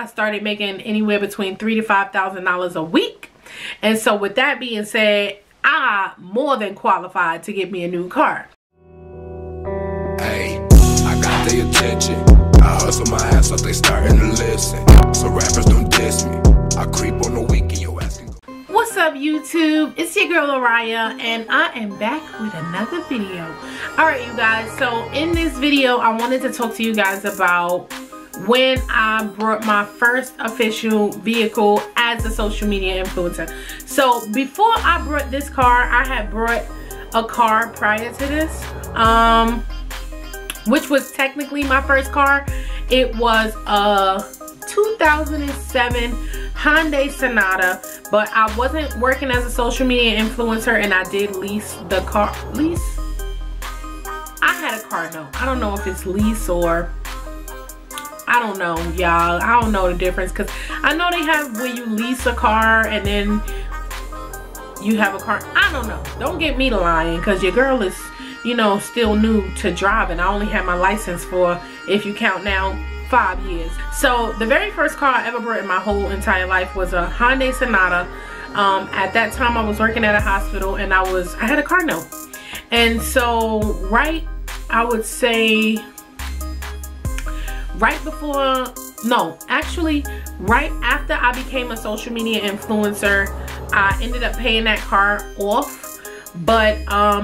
I started making anywhere between $3,000 to $5,000 a week. And so with that being said, I more than qualified to get me a new car. Hey, I got their attention. I hustle my ass up, they starting to listen. So rappers don't diss me. I creep on the week and your ass can go. What's up, YouTube? It's your girl Araya, and I am back with another video. Alright, you guys, so in this video I wanted to talk to you guys about when I brought my first official vehicle as a social media influencer. So before I brought this car, I had brought a car prior to this, which was technically my first car. It was a 2007 Hyundai Sonata, but I wasn't working as a social media influencer, and I did lease the car. I had a car note. I don't know if it's lease or I don't know, y'all. I don't know the difference, because I know they have where you lease a car and then you have a car. I don't know. Don't get me to lying, because your girl is, you know, still new to driving. I only had my license for, if you count now, 5 years. So the very first car I ever bought in my whole entire life was a Hyundai Sonata. At that time I was working at a hospital, and I had a car note. And so I would say right after I became a social media influencer, I ended up paying that car off. But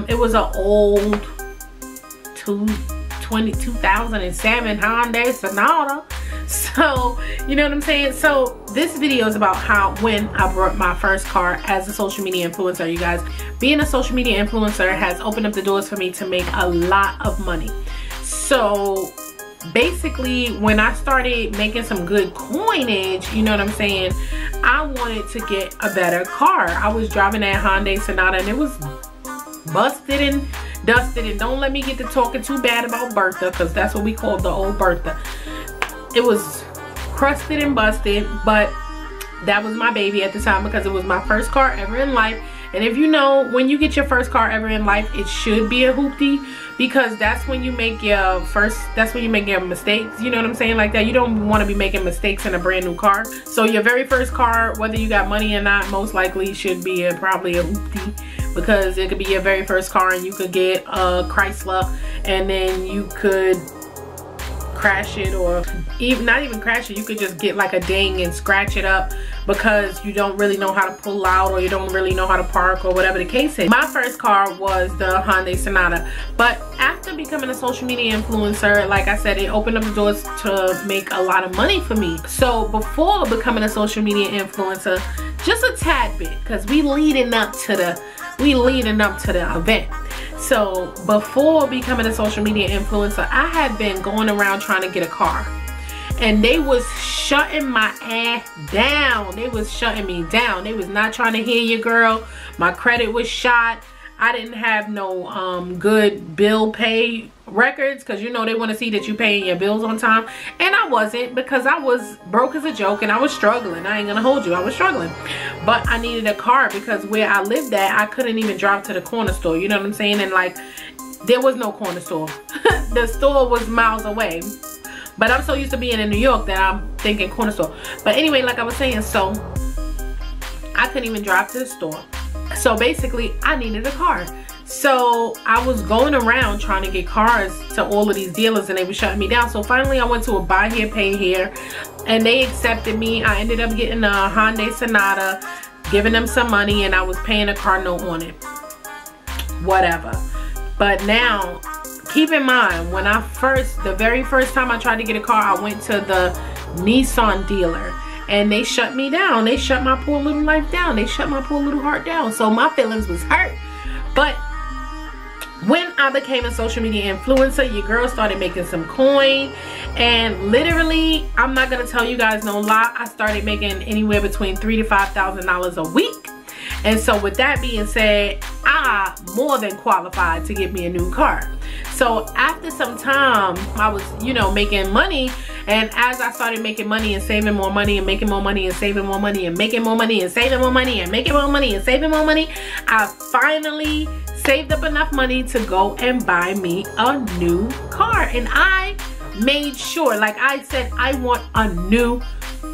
it was an old 2007 Hyundai Sonata. So you know what I'm saying. So this video is about when I brought my first car as a social media influencer. You guys, being a social media influencer has opened up the doors for me to make a lot of money. So basically, when I started making some good coinage, you know what I'm saying, I wanted to get a better car. I was driving that Hyundai Sonata, and it was busted and dusted. And don't let me get to talking too bad about Bertha, because that's what we called the old Bertha. It was crusted and busted, but that was my baby at the time, because it was my first car ever in life. And if you know, when you get your first car ever in life, it should be a hoopty, because that's when you make your mistakes, you know what I'm saying, like that. You don't want to be making mistakes in a brand new car. So your very first car, whether you got money or not, most likely should be probably a hoopty, because it could be your very first car, and you could get a Chrysler, and then you could crash it, or not even crash it, you could just get like a ding and scratch it up because you don't really know how to pull out, or you don't really know how to park, or whatever the case is. My first car was the Hyundai Sonata. But after becoming a social media influencer, like I said, it opened up the doors to make a lot of money for me. So before becoming a social media influencer, just a tad bit, because we leading up to the event. So before becoming a social media influencer, I had been going around trying to get a car, and they was shutting my ass down. They was shutting me down. They was not trying to hear your girl. My credit was shot. I didn't have no good bill pay records, because you know they want to see that you paying your bills on time, and I wasn't, because I was broke as a joke, and I was struggling. I ain't gonna hold you, I was struggling. But I needed a car, because where I lived at, I couldn't even drive to the corner store, you know what I'm saying? And like, there was no corner store. The store was miles away. But I'm so used to being in New York that I'm thinking corner store. But anyway, like I was saying, so I couldn't even drive to the store. So basically, I needed a car. So I was going around trying to get cars to all of these dealers, and they were shutting me down. So finally I went to a buy here, pay here, and they accepted me. I ended up getting a Hyundai Sonata, giving them some money, and I was paying a car note on it. Whatever. But now, keep in mind, when the very first time I tried to get a car, I went to the Nissan dealer, and they shut me down. They shut my poor little life down. They shut my poor little heart down. So my feelings was hurt. But when I became a social media influencer, your girl started making some coin, and literally, I'm not gonna tell you guys no lie, I started making anywhere between $3,000 to $5,000 a week. And so with that being said, I more than qualified to get me a new car. So after some time, I was, you know, making money, and as I started making money and saving more money and making more money and saving more money and making more money and saving more money and making more money and saving more money, I finally saved up enough money to go and buy me a new car. And I made sure, like I said, I want a new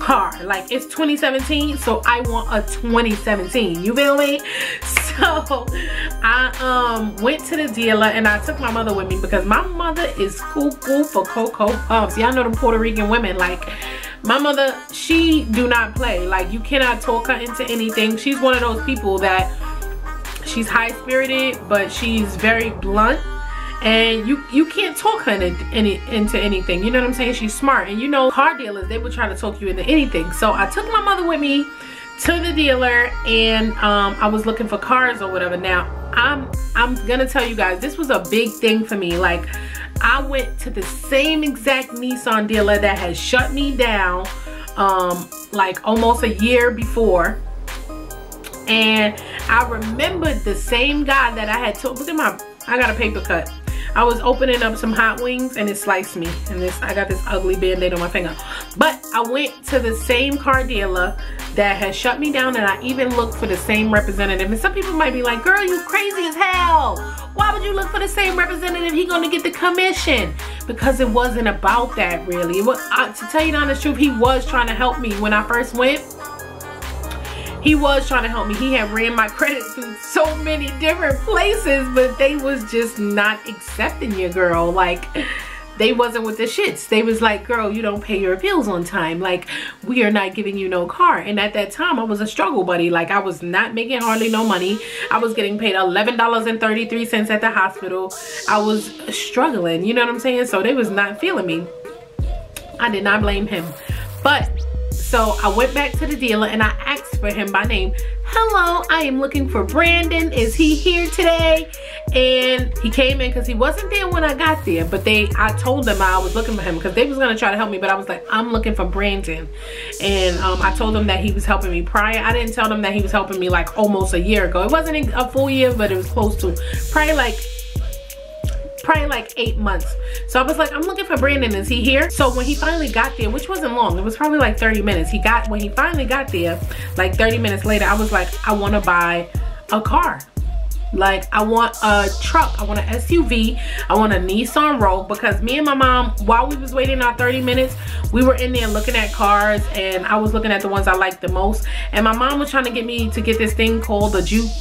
car. Like, it's 2017, so I want a 2017. You feel me? So I went to the dealer and I took my mother with me because my mother is cuckoo for Cocoa Puffs. Y'all know them Puerto Rican women. Like, my mother, she do not play. Like, you cannot talk her into anything. She's one of those people that she's high-spirited, but she's very blunt. And you can't talk her into anything. You know what I'm saying? She's smart. And you know, car dealers, they would try to talk you into anything. So I took my mother with me to the dealer, and I was looking for cars or whatever. Now, I'm gonna tell you guys, this was a big thing for me. Like, I went to the same exact Nissan dealer that had shut me down like almost a year before. And I remembered the same guy that I had told, look at I got a paper cut. I was opening up some hot wings and it sliced me. And I got this ugly band-aid on my finger. But I went to the same car dealer that had shut me down, and I even looked for the same representative. And some people might be like, girl, you crazy as hell. Why would you look for the same representative? He gonna get the commission. Because it wasn't about that, really. It was, to tell you the honest truth, he was trying to help me when I first went. He was trying to help me. He had ran my credit through so many different places, but they was just not accepting you, girl. Like, they wasn't with the shits. They was like, girl, you don't pay your bills on time. Like, we are not giving you no car. And at that time, I was a struggle buddy. Like, I was not making hardly no money. I was getting paid $11.33 at the hospital. I was struggling, you know what I'm saying? So they was not feeling me. I did not blame him. But so I went back to the dealer and I asked for him by name. Hello, I am looking for Brandon. Is he here today? And he came in because he wasn't there when I got there. But I told them I was looking for him because they was gonna try to help me. But I was like, I'm looking for Brandon. And I told them that he was helping me prior. I didn't tell them that he was helping me like almost a year ago. It wasn't a full year, but it was close to. Probably like 8 months. So I was like, I'm looking for Brandon. Is he here? So when he finally got there, which wasn't long, it was probably like 30 minutes. When he finally got there, like 30 minutes later, I was like, I want to buy a car. Like, I want a truck. I want an SUV. I want a Nissan Rogue, because me and my mom, while we was waiting our 30 minutes, we were in there looking at cars, and I was looking at the ones I liked the most. And my mom was trying to get me to get this thing called the Juke.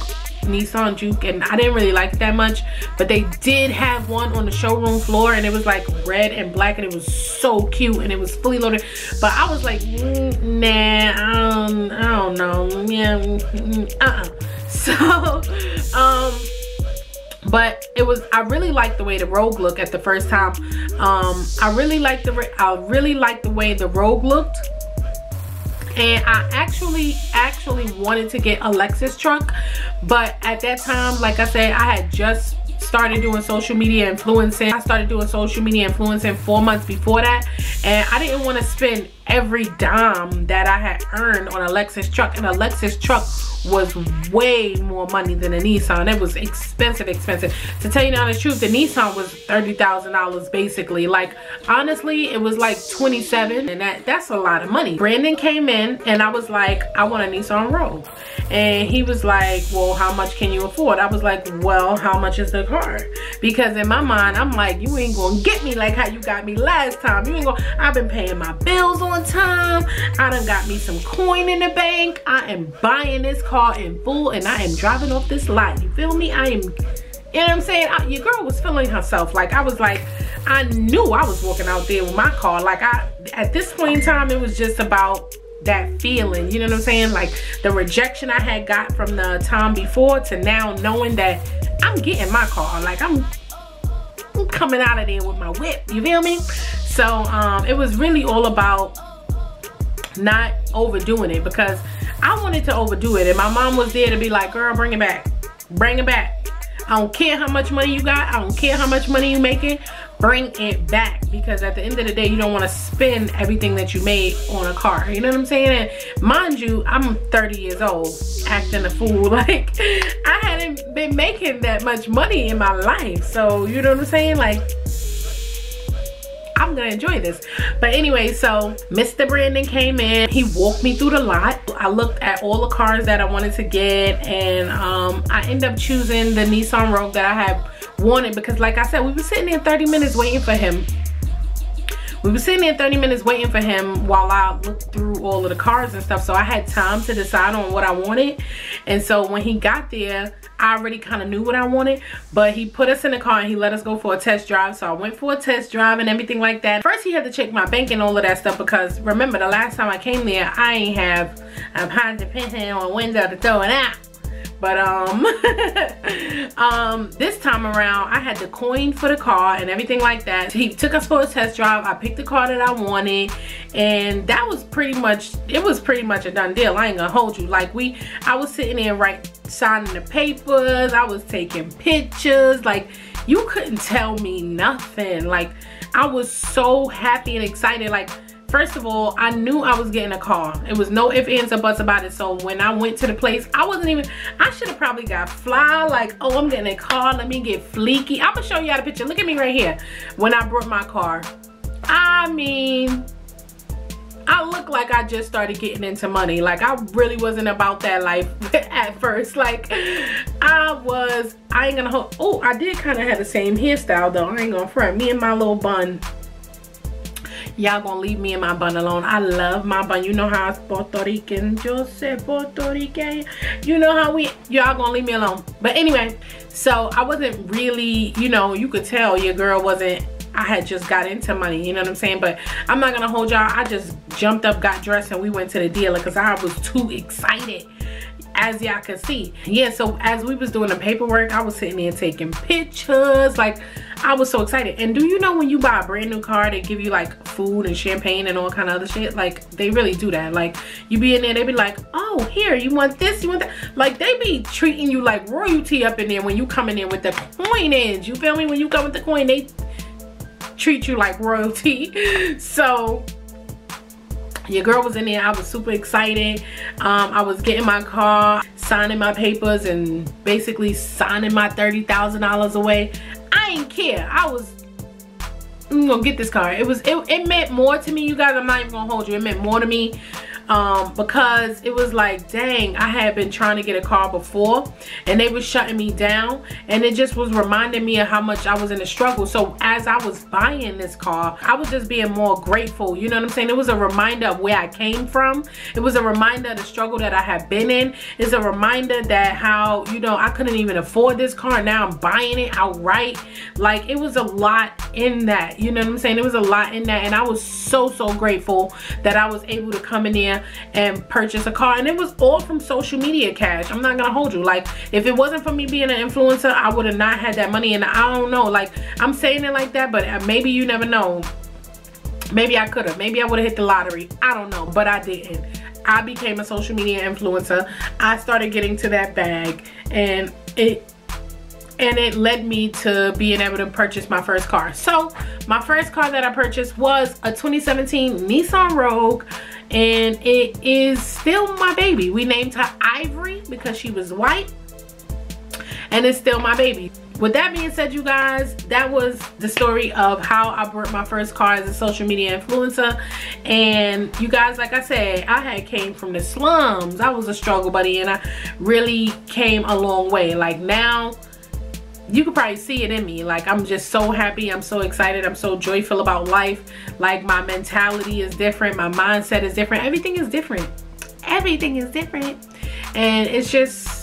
Nissan Juke, and I didn't really like it that much, but they did have one on the showroom floor, and it was like red and black, and it was so cute, and it was fully loaded. But I was like, nah, I don't know, yeah, So but I really liked the way the Rogue looked at the first time. I really liked the way the Rogue looked. And I actually wanted to get a Lexus truck, but at that time, like I said, I had just started doing social media influencing. I started doing social media influencing 4 months before that, and I didn't want to spend every dime that I had earned on a Lexus truck. And a Lexus truck was way more money than a Nissan. It was expensive. To tell you the honest truth, the Nissan was $30,000 basically. Like, honestly, it was like 27, and that's a lot of money. Brandon came in and I was like, I want a Nissan Rogue. And he was like, well, how much can you afford? I was like, well, how much is the car? Because in my mind, I'm like, you ain't gonna get me like how you got me last time. You ain't gonna, I've been paying my bills on time. I done got me some coin in the bank. I am buying this car in full, and I am driving off this lot. You feel me? I am, you know what I'm saying? Your girl was feeling herself. Like, I was like, I knew I was walking out there with my car. Like, at this point in time, it was just about that feeling, you know what I'm saying? Like, the rejection I had got from the time before to now knowing that I'm getting my car. Like, I'm coming out of there with my whip, you feel me? So it was really all about not overdoing it, because I wanted to overdo it, and my mom was there to be like, girl, bring it back, bring it back. I don't care how much money you got, I don't care how much money you making, bring it back. Because at the end of the day, you don't want to spend everything that you made on a car, you know what I'm saying? And mind you, I'm 30 years old acting a fool. Like, I hadn't been making that much money in my life, so you know what I'm saying? Like, I'm gonna enjoy this. But anyway, so Mr. Brandon came in, he walked me through the lot. I looked at all the cars that I wanted to get, and I ended up choosing the Nissan Rogue that I had wanted, because like I said, we were sitting there 30 minutes waiting for him. we were sitting there 30 minutes waiting for him while I looked through all of the cars and stuff. So I had time to decide on what I wanted. And so when he got there, I already kind of knew what I wanted, but he put us in the car and he let us go for a test drive. So I went for a test drive and everything like that. First, he had to check my bank and all of that stuff, because remember, the last time I came there, I ain't have a positive pension on a window to throw it out. But this time around, I had the coin for the car and everything like that. He took us for a test drive. I picked the car that I wanted, and that was pretty much, it was pretty much a done deal. I ain't gonna hold you. Like, I was sitting there signing the papers. I was taking pictures. Like, you couldn't tell me nothing. Like, I was so happy and excited. Like, first of all, I knew I was getting a car. It was no ifs, ands, or buts about it. So when I went to the place, I should have probably got fly. Like, oh, I'm getting a car. Let me get fleeky. I'm going to show you all the picture. Look at me right here. When I brought my car. I mean, I look like I just started getting into money. Like, I really wasn't about that life at first. Like, I ain't going to hold. Oh, I did kind of have the same hairstyle though. I ain't going to front. Me and my little bun. Y'all gonna leave me and my bun alone. I love my bun. You know how it's Puerto Rican. Yo sé Puerto Rican. You know how y'all gonna leave me alone. But anyway, so I wasn't really, you know, you could tell your girl wasn't, I had just got into money, you know what I'm saying? But I'm not gonna hold y'all. I just jumped up, got dressed, and we went to the dealer because I was too excited, as y'all can see. Yeah, so as we was doing the paperwork, I was sitting there taking pictures. Like, I was so excited. And do you know, when you buy a brand new car, they give you like food and champagne and all kind of other shit? Like, they really do that. Like, you be in there, they be like, oh, here, you want this, you want that. Like, they be treating you like royalty up in there when you come in there with the coinage. You feel me? When you come with the coin, they treat you like royalty. So your girl was in there. I was super excited. I was getting my car, signing my papers, and basically signing my $30,000 away. I ain't care. I'm gonna get this car. It meant more to me, you guys. I'm not even gonna hold you. It meant more to me because it was like, dang, I had been trying to get a car before and they was shutting me down, and it just was reminding me of how much I was in a struggle. So as I was buying this car, I was just being more grateful, you know what I'm saying? It was a reminder of where I came from. It was a reminder of the struggle that I had been in. It's a reminder that how, you know, I couldn't even afford this car, now I'm buying it outright. Like, it was a lot in that, you know what I'm saying? It was a lot in that, and I was so grateful that I was able to come in there and purchase a car. And it was all from social media cash. I'm not gonna hold you. Like, if it wasn't for me being an influencer, I would have not had that money. And I don't know, like, I'm saying it like that, but maybe you never know. Maybe I could have. Maybe I would have hit the lottery. I don't know, but I didn't. I became a social media influencer. I started getting to that bag, and it led me to being able to purchase my first car. So my first car that I purchased was a 2017 Nissan Rogue, and it is still my baby. We named her Ivory because she was white, and it's still my baby. With that being said, you guys, that was the story of how I bought my first car as a social media influencer. And you guys, like I said, I had came from the slums. I was a struggle buddy, and I really came a long way. Like, now you could probably see it in me. Like, I'm just so happy. I'm so excited. I'm so joyful about life. Like, my mentality is different. My mindset is different. Everything is different. Everything is different. And it's just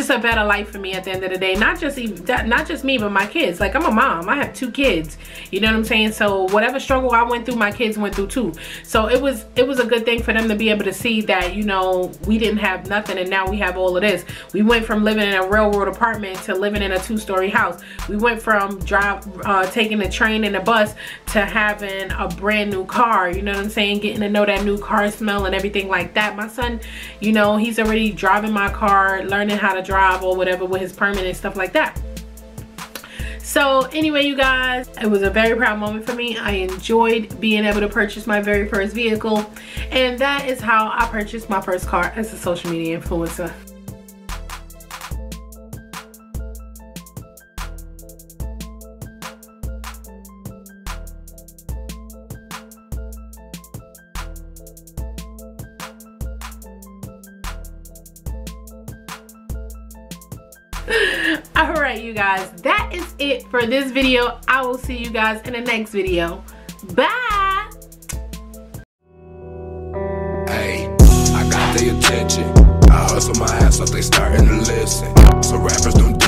a better life for me at the end of the day. Not just me, but my kids. Like, I'm a mom. I have 2 kids. You know what I'm saying? So whatever struggle I went through, my kids went through too. So it was a good thing for them to be able to see that, you know, we didn't have nothing and now we have all of this. We went from living in a railroad apartment to living in a 2-story house. We went from taking the train and the bus to having a brand new car. You know what I'm saying? Getting to know that new car smell and everything like that. My son, you know, he's already driving my car, learning how to drive or whatever with his permit and stuff like that. So anyway, you guys, it was a very proud moment for me. I enjoyed being able to purchase my very first vehicle, and that is how I purchased my first car as a social media influencer. Alright, you guys, that is it for this video. I will see you guys in the next video. Bye. Hey, I got their attention. I hustle my ass off, they starting to listen. So rappers don't